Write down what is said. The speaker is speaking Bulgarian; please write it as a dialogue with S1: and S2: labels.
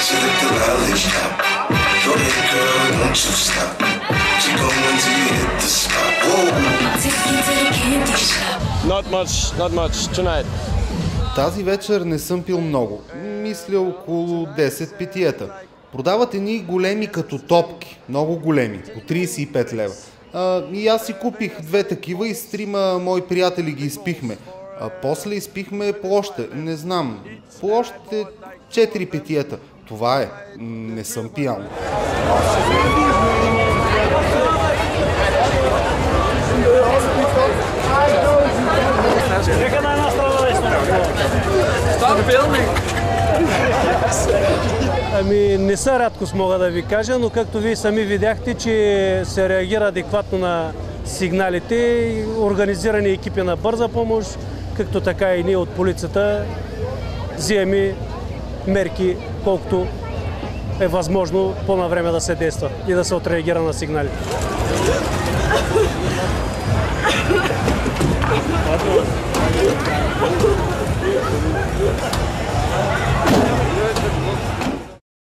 S1: Sit at the lounge top. Go ahead, girl, don't you stop. Keep going till you hit the spot. Whoa. Take you to the candy shop.
S2: Not much tonight.
S3: Тази вечер не съм пил много. Мисля около 10 питиета. Продават едни големи като топки. Много големи. По 35 лева. И аз си купих 2 такива и с 3 мои приятели ги изпихме. После изпихме по още. Не знам. По още 4 питиета. Това е. Не съм пиян.
S4: Нека на една страна да Ами не са рядкост, мога да ви кажа, но както вие сами видяхте, че се реагира адекватно на сигналите, организирани екипи на бърза помощ, както така и ние от полицията вземем мерки, колкото е възможно по-навреме да се действа и да се отреагира на сигналите.